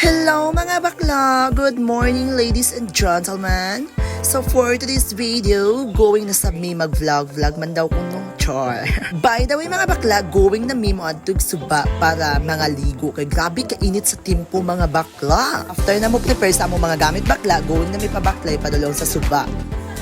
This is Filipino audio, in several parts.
Hello mga bakla! Good morning ladies and gentlemen! So for today's video, going na sa me mag-vlog man daw kung nung char. By the way mga bakla, going na me mo adtog suba para mga ligo. Kay grabe kainit sa timpo mga bakla. After na mo prepare sa mo mga gamit bakla, going na me pa bakla padulong sa suba.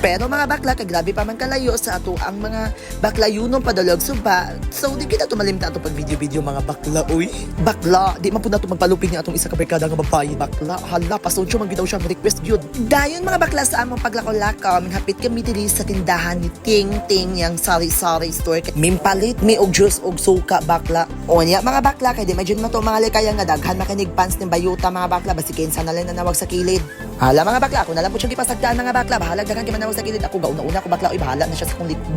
Pero mga bakla, kay grabe pa man kalayo sa ato ang mga bakla yunong padulog suba. So di kita tumalim na ato pag video-video mga bakla. Uy, bakla, di man po na ito magpalupin niya atong isa ka barkada nga babae. Bakla, hala, pasonsyo man gitaw siya request yun. Dayon mga bakla sa among paglako-lakaw, minhapit kami diri sa tindahan ni Ting Ting yang sari-sari store. Mimpalit mi og juice og suka bakla. O niya mga bakla, kay di imagine mo to mga likayang nga daghan makinig pants ni bayuta mga bakla, basikin sa nalang na nawag sa kilid. Hala mga bakla, ako na lang po siyang ipasagdaan mga bakla, bahalag dagan kay manawag sa kilid. Ako gauna-una ko bakla, oy bahala na siya sa kong likod.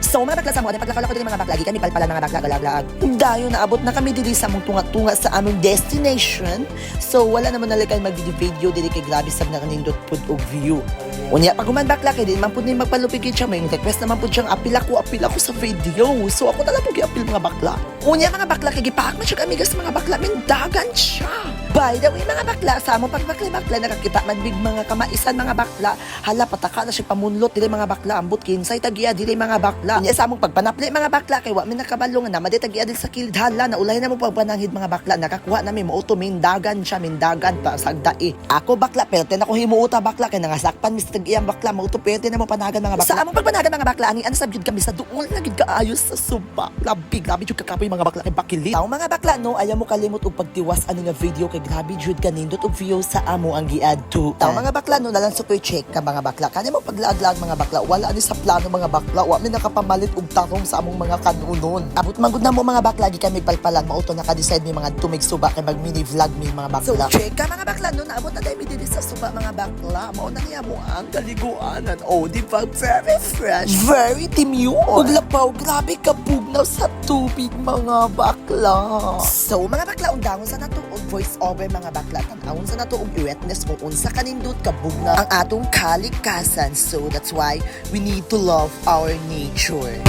So mga bakla sa mga paglakaw ko din mga bakla, gikan ipalpalan mga bakla galaglag. Dayon naabot na kami diri sa among tunga-tunga sa among destination. So wala naman nalikay mag-video diri kay grabe sab na kanindot pud og view. Unya pag human bakla kay di man pud ni magpalupigit siya, may request naman pud siyang apil ako sa video. So ako tala pud gi-apil mga bakla. Unya mga bakla kay gipaak man siya amigas mga bakla, mindagan siya. By the way mga bakla, sa among pagbakla-bakla nakakita man big mga kamaisan mga bakla. Hala pataka na siya pamunlot dili mga bakla, ambot kinsay tagiya dili mga bakla. Unya sa among pagpanapli mga bakla kay wa mi nakabalong na madi tagiya dili sa kilid, hala na ulay na mo pagpananghid mga bakla, nakakuha na mi mo auto mindagan siya, mindagan pa sagdai. Ako bakla perte na ko himuuta bakla kay nangasakpan mi sa tagiya bakla, mo auto perte na mo panagan mga bakla. Sa among pagpanagan mga bakla ani sabjud kami sa duol na gid kaayos sa suba. Grabe jud kakapoy mga bakla kay bakilit. Taw mga bakla no, ayaw mo kalimot og pagtiwas ani nga video kay grabe jud kanindot og view sa amo ang giad to. Taw mga bakla no, nalang super check ka mga bakla. Kani mo paglaag-laag mga bakla, wala ani sa plano mga bakla, wa mi nakapamalit og tarong sa among mga kanunon. Abot man gud na mo mga bakla, gi kami palpalan mauto naka-decide mi mga tumig suba kay mag mini vlog mi mga bakla. So check ka mga bakla no, naabot na mi diri sa suba mga bakla. Mao na niya mo ang kaliguanan. Oh, di ba very fresh, very demure. Ug lapaw, grabe ka pugnaw sa tubig mga bakla. So mga bakla, undangon sa nato og voice over mga bakla, tan-awon sa nato og wetness kung unsa kanindot kabugnaw ang atong kalikasan. So that's why we need to love our nature.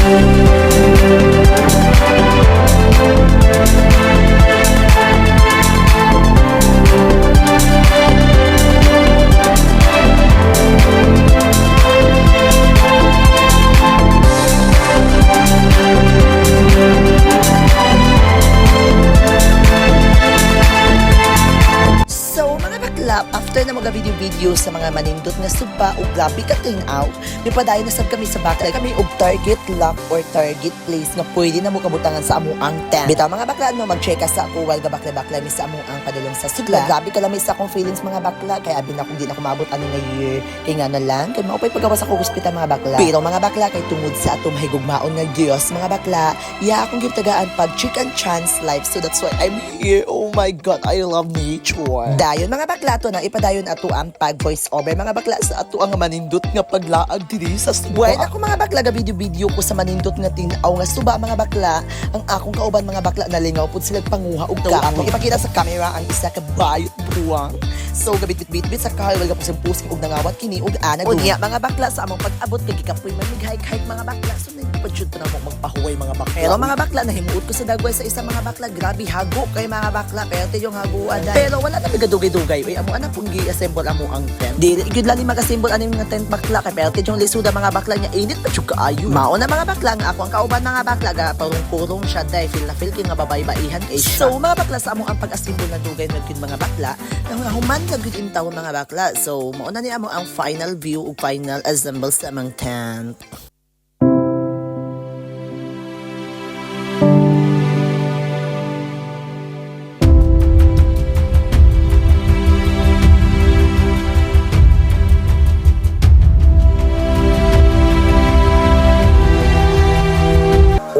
After na mag-video sa mga manindot nga suba o grabe ka out, may padayon na sab kami sa bakla. Kami og target lock or target place nga pwede na mo kabutangan sa amo ang tent. Bitaw mga bakla no, mag-check ka sa ako while gabakla-bakla mi sa amo ang padulong sa sugla. Grabe ka lang sa akong feelings mga bakla, kaya abi na kung di na ko maabot ani nga year. Kay nga na lang, kay maupay pagawas ako hospital mga bakla. Pero mga bakla kay tungod sa atong mahigugmaon nga Dios mga bakla, iya akong gitagaan pag chicken chance life. So that's why I'm here. Oh my God, I love nature. Dayon mga bakla to na ipadayon ato ang pag voice over mga bakla sa ato ang manindot nga paglaag diri sa suba. Well, ako mga bakla ga video ko sa manindot nga tinaw nga suba mga bakla, ang akong kauban mga bakla nalingaw pud sila panguha og kahoy. Ipakita sa camera ang isa ka bayot buwang. So gabit-bit sa kahoy wala pa pusing og nangawat kini og ana. Unya mga bakla sa among pag-abot kay gikapoy man hike mga bakla. So nagpadyud pa na mo magpahuway mga bakla. Pero mga bakla nahimuot ko sa dagway sa isa mga bakla, grabe hago kay mga bakla, pero yung haguan. Pero wala na bigadugay-dugay. Uy amo ana pong gi-assemble amo ang tent. Dili gyud lang ni mag-assemble ani nga tent bakla kay pero yung lisuda mga bakla nya init pa jud kaayo. Mao na mga bakla nga ako ang kauban mga bakla ga parung-kurong siya dai feel na feel kin nga babay-baihan kay siya. So mga bakla sa amo ang pag-assemble na dugay na gyud mga bakla. Nga human ka gyud intaw mga bakla. So mao na ni amo ang final view ug final assemble sa among tent.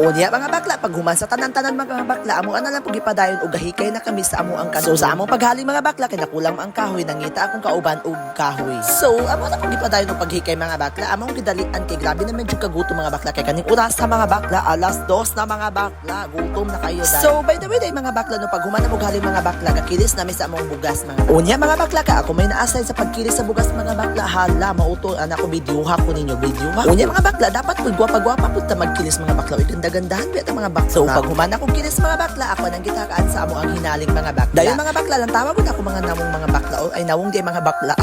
Unya mga bakla, pag human sa tanan-tanan mga bakla, amo ana lang pug ipadayon og gahikay na kami sa amo ang kanon. So sa among paghaling mga bakla kay nakulang ang kahoy, nangita akong kauban og kahoy. So amo na pug ipadayon og paghikay mga bakla, among gidalian kay grabe na medyo kagutom mga bakla kay kaning oras sa mga bakla, alas 2 na mga bakla, gutom na kayo dahil. So by the way day mga bakla no, pag human na mo galing mga bakla, gakilis na mi sa among bugas mga. Unya mga bakla ka, ako may na-assign sa pagkilis sa bugas mga bakla, hala mauto ana ko videoha ko ninyo videoha. Unya mga bakla, dapat pud gwapa-gwapa pud ta magkilis mga bakla, ganda-gandahan biya ta mga bakla. So pag humana kong kinis mga bakla, ako nang gitakaan sa amo ang hinaling mga bakla. Dayon mga bakla lang tawag ko na ako mga nawong mga bakla o ay nawong di mga bakla.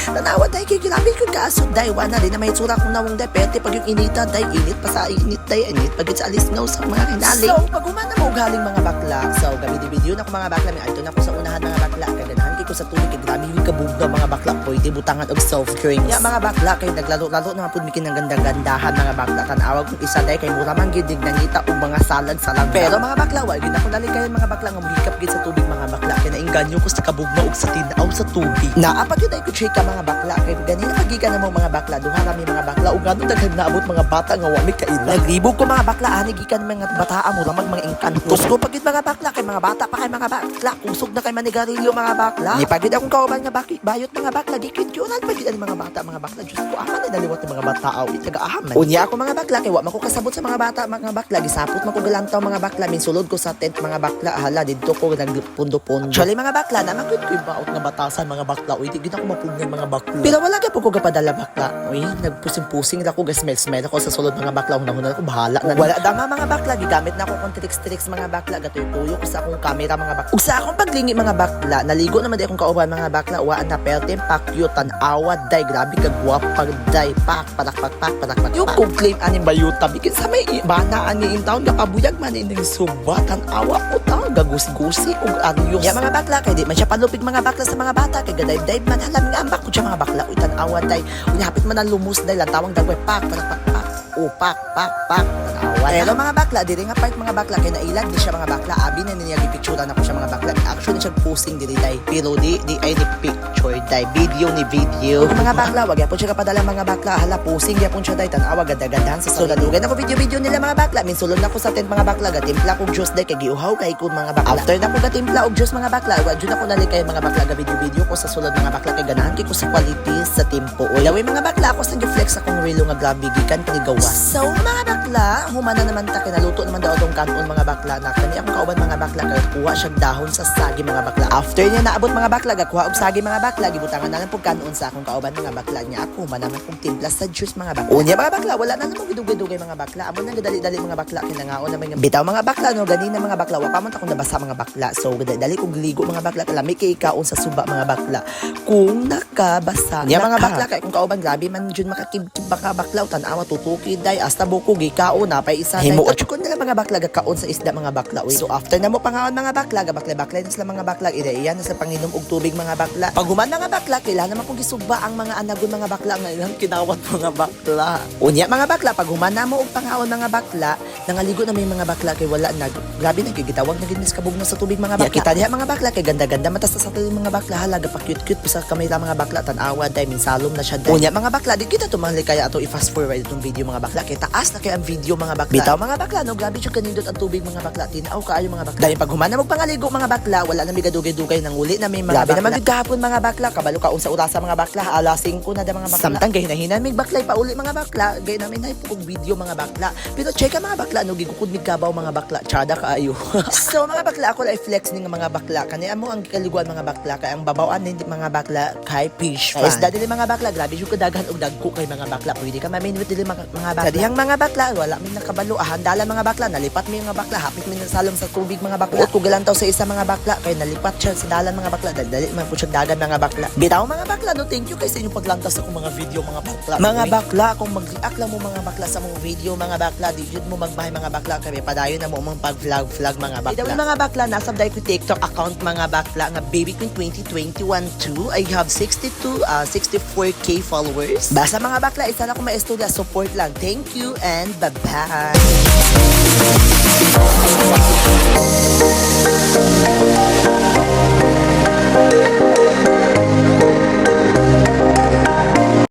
Tanawa dahil kay grabe ko kaasod dahil wala rin na may tsura kong nawong dahil pwede pag yung inita dahil init pa sa init dahil init pag sa alis ngaw sa mga hinaling. So pag humana mo galing mga bakla, so gamit video na ko mga bakla, may alto na ko sa unahan mga bakla, kaganahan ko sa tubig, grabe yung kabugda mga bakla, pwede butangan og soft drinks. Ya mga bakla kay naglaro-laro na pudmikin ng ganda-gandahan mga bakla, tanawag kung isa dahil kay mura man gid nangita og mga salag-salag. Pero mga bakla, wag gid ako dali kayo mga bakla nga muhikap gid sa tubig mga bakla, kay nainganyo ko sa kabugna og sa tinaw sa tubig. Naapag yun ay ko check ka mga bakla, kay ganina pagikan na mga bakla, duha rami mga bakla ug gano daghan naabot mga bata nga wa mi kaila. Nagribog ko mga bakla ani gikan mga bataa mo ramag mga engkantos ko pagid mga bakla kay mga bata pa kay mga bakla kusog na kay manigarilyo mga bakla. Ni pagid akong kauban nga bayot mga bakla dikit yunan pagid ang mga bata Diyos ko aman na naliwat ng mga bata aw taga-ahaman. Unya ako mga bakla kay wa man ko kasabot sa mga bata mga bakla, gisapot man ko galantaw mga bakla, minsulod ko sa tent mga bakla, hala didto ko nagpundo-pundo. Actually mga bakla naman ko ibaot nga batasan mga bakla, uy di gid ako mapugnan mga bakla. Pero wala gyud ko gapadala bakla. Uy nagpusing-pusing ako smell ako sa sulod mga bakla, hunahuna ko bahala na. Wala dama mga bakla, gigamit na ako kung tricks mga bakla, gatuyo ko sa akong camera mga bakla. Ug sa akong paglingi mga bakla, naligo naman di akong kauban mga bakla, waan na pertem pakyo tan-awad day grabe ka gwapa day pak. Yung kung claim aning bayuta bikin sa may bana ani in town kapabuyag man ining subatan awa po ta gagusi-gusi ug aryos. Ya mga bakla kay di man siya panlupig mga bakla sa mga bata kay gadayb man halam nga ambak ko siya mga bakla uy tan-awa day unya hapit man ang lumus day lang tawang dagway pak pak tanawa. Pero mga bakla diri nga part mga bakla kay nailag di siya mga bakla abi na niya gipicturean ako siya mga bakla actually siya posting diri day pero di ay ni picture day video mga bakla wag yapon siya kapadala mga bakla hala posting yapon siya day tanawa gadagandahan sa suladugan ako video nila mga bakla minsulod na ko sa tent mga bakla gatimpla kog juice day kay giuhaw kay kun mga bakla after na ko gatimpla og juice mga bakla wag jud ako nali kay mga bakla ga video ko sa sulod mga bakla kay ganahan kay ko sa quality sa tempo o laway mga bakla ako sa gi-flex akong relo nga grabe gikan kanigawas. So mga bakla humana naman ta kinaluto naman daw tong kanon mga bakla na kani akong kauban mga bakla kay kuha siya dahon sa sagi mga bakla after niya naabot mga bakla gakuha og sagi mga bakla gibutangan na lang pug kanon sa akong kauban mga bakla niya ako manaman kong timpla sa juice mga bakla unya mga bakla wala na namang gidugay-dugay mga bakla amo nang dali mga bakla kinangaon na mga bitaw mga bakla no ganina mga bakla wa pa man akong nabasa mga bakla so dali kog ligo mga bakla kalami kay kaon sa suba mga bakla kung nakabasa niya mga bakla kay kung kauban grabe man jud makakibkib baka bakla tan-awa tutuki day hasta buko gikaon na pa isa himuot ko nila mga bakla gakaon sa isda mga bakla uy so after na mo pangaon mga bakla gabakla na sila mga bakla iyan na sa panginom og tubig mga bakla pag human mga bakla kailangan naman kong gisuba ang mga anagon mga bakla nga ilang kinawat mga bakla unya mga bakla pag human na mo og pangaon mga bakla nangaligo na may mga bakla kay wala na grabe nagigitawag na ginis kabugno sa tubig mga bakla kita diha mga bakla kay ganda-ganda matas sa tuloy mga bakla halaga pa cute sa kamera mga bakla tan-awa day minsalom na siya day unya mga bakla di kita tumali kaya ato i-fast forward itong video mga bakla kay taas na kay ang video mga bakla bitaw mga bakla no grabe siya kanindot ang tubig mga bakla tinaw kaayo mga bakla dahil pag humana mo pangaligo mga bakla wala na migadugay-dugay nang uli na may mga grabe naman gagahapon mga bakla kabalo ka unsa urasa mga bakla alas 5 na da mga bakla samtang gahinahinan mig baklay pa uli mga bakla gay namin nay pug video mga bakla pero check mga bakla no gigukod mig kabaw mga bakla tsada kaayo so mga bakla ako ay flex ning mga bakla kani amo ang gikaliguan mga bakla kay ang babawan hindi mga bakla kay fish fry isda dili mga bakla grabe jud kadaghan og dagko kay mga bakla pwede ka maminwit dili mga bakla dihang mga bakla wala min nakabalo handala mga bakla nalipat mi mga bakla hapit mi salom sa tubig mga bakla ko galantaw sa isa mga bakla kay nalipat siya sa dalan mga bakla dali man po siya dagan mga bakla bitaw mga bakla no thank you kay sa inyong paglantas sa mga video mga bakla kung mag-react lang mo mga bakla sa mga video mga bakla di jud mo magbahay mga bakla kay padayon na mo mong pag-vlog mga bakla mga bakla nasa day ko TikTok account mga bakla nga baby queen 2021 2 I have 64k followers basta mga bakla isa na ko maestorya support lang thank you and bye-bye